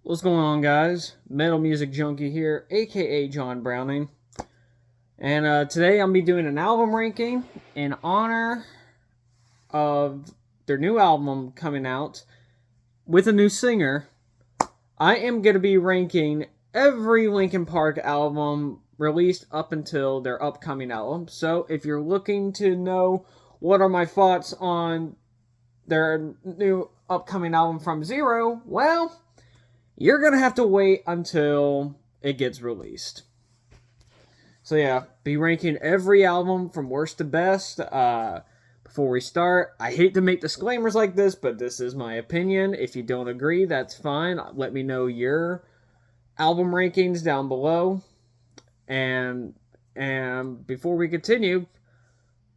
What's going on, guys? Metal Music Junkie here, aka John Browning. And today I'm be doing an album ranking in honor of their new album coming out with a new singer. I am going to be ranking every Linkin Park album released up until their upcoming album. So if you're looking to know what are my thoughts on their new upcoming album from Zero, well, you're going to have to wait until it gets released. So yeah, be ranking every album from worst to best. Before we start, I hate to make disclaimers like this, but this is my opinion. If you don't agree, that's fine. Let me know your album rankings down below. And before we continue,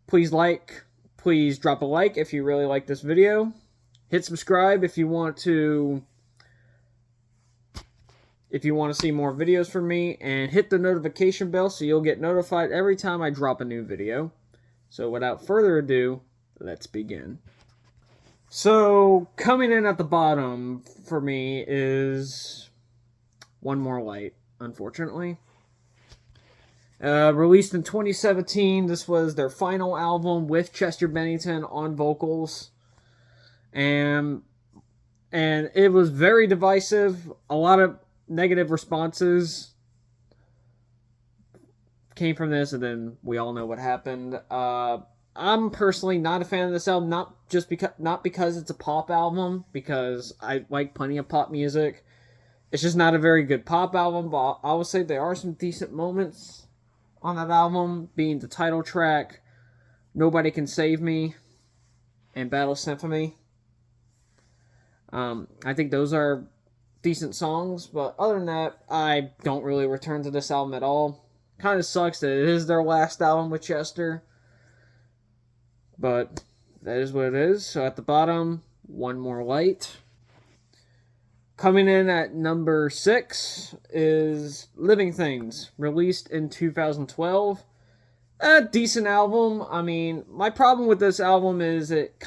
please drop a like if you really like this video. Hit subscribe if you want to see more videos from me, and hit the notification bell so you'll get notified every time I drop a new video. So without further ado, let's begin. So coming in at the bottom for me is One More Light, unfortunately. Released in 2017, this was their final album with Chester Bennington on vocals. And it was very divisive. A lot of negative responses came from this, and then we all know what happened. I'm personally not a fan of this album, not because it's a pop album, because I like plenty of pop music. It's just not a very good pop album, but I will say there are some decent moments on that album, being the title track, Nobody Can Save Me, and Battle Symphony. I think those are decent songs, but other than that, I don't really return to this album at all. Kind of sucks that it is their last album with Chester, but that is what it is. So at the bottom, One More Light. Coming in at number 6 is Living Things, released in 2012. A decent album. I mean, my problem with this album is it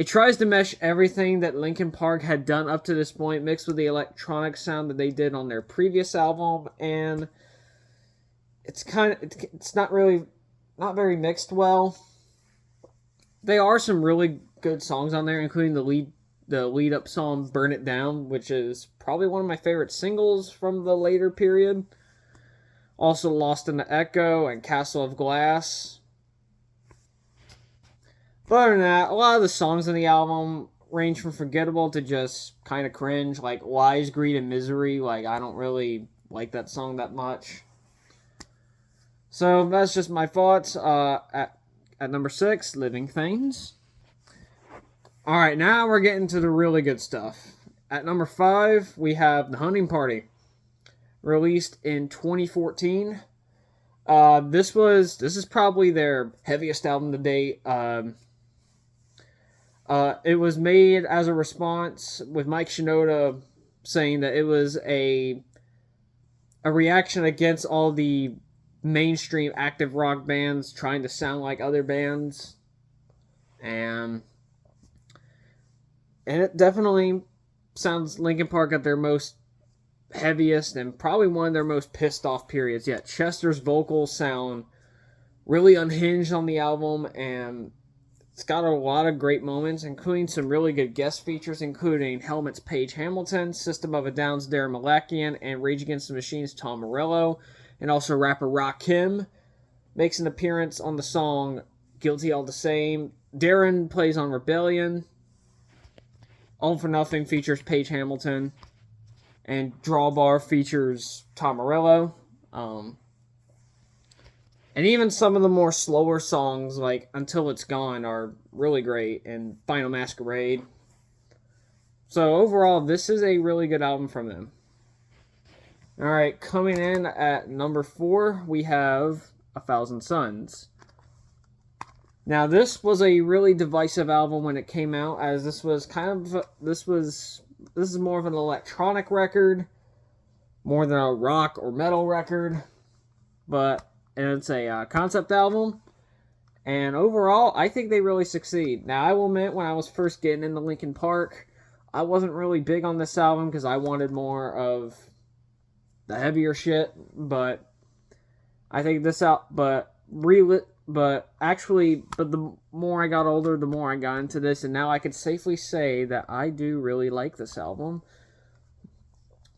tries to mesh everything that Linkin Park had done up to this point, mixed with the electronic sound that they did on their previous album, and it's not very mixed well. There are some really good songs on there, including the lead up song Burn It Down, which is probably one of my favorite singles from the later period. Also Lost in the Echo and Castle of Glass. But other than that, a lot of the songs in the album range from forgettable to just kind of cringe, like Lies, Greed, and Misery. Like, I don't really like that song that much. So that's just my thoughts. At number 6, Living Things. Alright, now we're getting to the really good stuff. At number 5, we have The Hunting Party, released in 2014. This is probably their heaviest album to date. It was made as a response, with Mike Shinoda saying that it was a reaction against all the mainstream active rock bands trying to sound like other bands. And it definitely sounds Linkin Park at their most heaviest and probably one of their most pissed off periods yet. Chester's vocals sound really unhinged on the album, and it's got a lot of great moments, including some really good guest features, including Helmet's Paige Hamilton, System of a Down's Darren Malakian, and Rage Against the Machine's Tom Morello. And also rapper Rakim makes an appearance on the song Guilty All the Same. Darren plays on Rebellion. All for Nothing features Paige Hamilton. And Drawbar features Tom Morello. And even some of the more slower songs, like Until It's Gone, are really great, and Final Masquerade. So overall, this is a really good album from them. Alright, coming in at number 4, we have A Thousand Suns. Now, this was a really divisive album when it came out, as this is more of an electronic record, more than a rock or metal record, but it's a concept album, and overall, I think they really succeed. Now, I will admit, when I was first getting into Linkin Park, I wasn't really big on this album because I wanted more of the heavier shit, but I think this out, but the more I got older, the more I got into this, and now I could safely say that I do really like this album.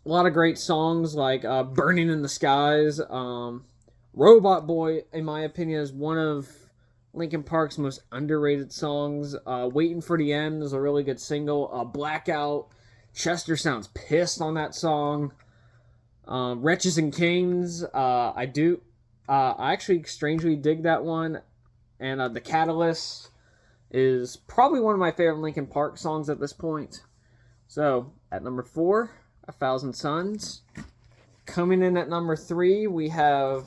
A lot of great songs like Burning in the Skies. Robot Boy, in my opinion, is one of Linkin Park's most underrated songs. Waiting for the End is a really good single. Blackout. Chester sounds pissed on that song. Wretches and Kings. I actually strangely dig that one. And The Catalyst is probably one of my favorite Linkin Park songs at this point. So, at number 4, 1,000 Suns. Coming in at number 3, we have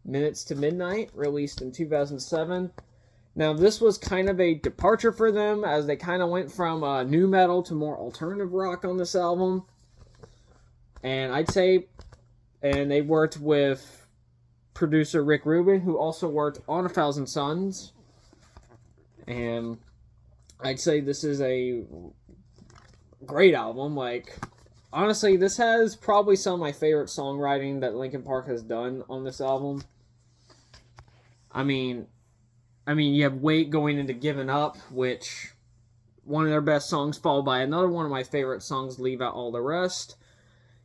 Minutes to Midnight, released in 2007. Now, this was kind of a departure for them, as they kind of went from nu metal to more alternative rock on this album. And and they worked with producer Rick Rubin, who also worked on 1,000 Suns. And I'd say this is a great album. Like, honestly, this has probably some of my favorite songwriting that Linkin Park has done on this album. I mean, you have Wait going into Giving Up, which one of their best songs, followed by another one of my favorite songs, Leave Out All the Rest.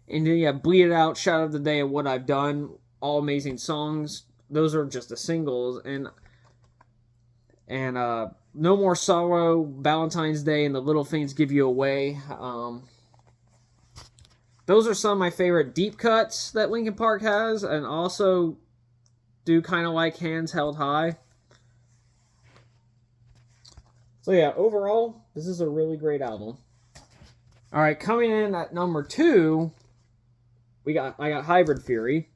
And then you have Bleed It Out, Shout Out the Day, and What I've Done. All amazing songs. Those are just the singles. And No More Sorrow, Valentine's Day, and The Little Things Give You Away. Those are some of my favorite deep cuts that Linkin Park has, and also do kind of like Hands Held High. So yeah, overall, this is a really great album. Alright, coming in at number 2, I got Hybrid Theory.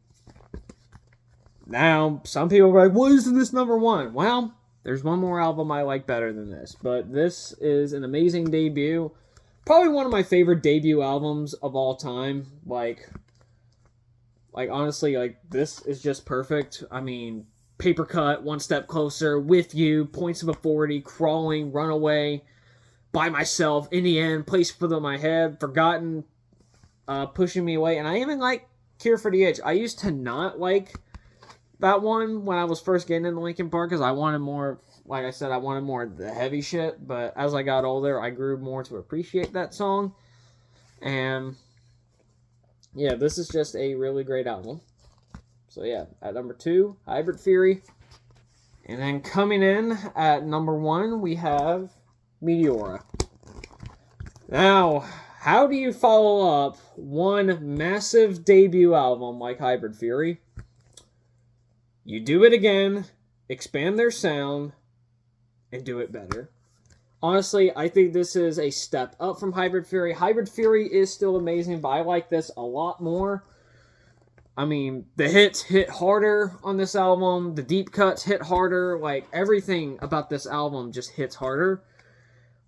Now, some people are like, why isn't this number 1? Well, there's one more album I like better than this, but this is an amazing debut. Probably one of my favorite debut albums of all time. Like honestly, like, this is just perfect. I mean, Paper Cut, One Step Closer, With You, Points of Authority, Crawling, Runaway, By Myself, In the End, Place for My Head, Forgotten, Pushing Me Away, and I even like Cure for the Itch. I used to not like that one when I was first getting into Linkin Park because I wanted more, like I said, I wanted more of the heavy shit, but as I got older, I grew more to appreciate that song, and yeah, this is just a really great album. So yeah, at number 2, Hybrid Theory. And then coming in at number 1, we have Meteora. Now, how do you follow up one massive debut album like Hybrid Theory? You do it again, expand their sound, and do it better. Honestly, I think this is a step up from Hybrid Theory. Hybrid Theory is still amazing, but I like this a lot more. I mean, the hits hit harder on this album. The deep cuts hit harder. Like, everything about this album just hits harder.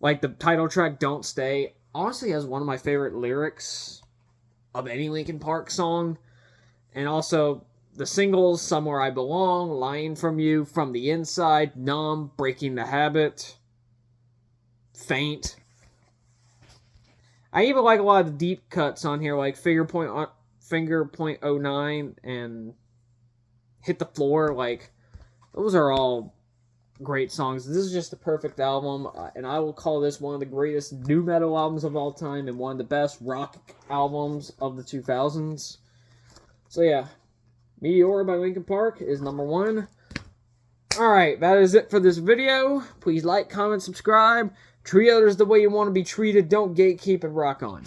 Like, the title track, Don't Stay, honestly has one of my favorite lyrics of any Linkin Park song. And also, the singles, Somewhere I Belong, Lying From You, From the Inside, Numb, Breaking the Habit, Faint. I even like a lot of the deep cuts on here, like Finger Point 09 and Hit the Floor. Like, those are all great songs. This is just a perfect album, and I will call this one of the greatest nu metal albums of all time and one of the best rock albums of the 2000s. So yeah, Meteora by Linkin Park is number 1. Alright, that is it for this video. Please like, comment, subscribe. Treat others the way you want to be treated. Don't gatekeep, and rock on.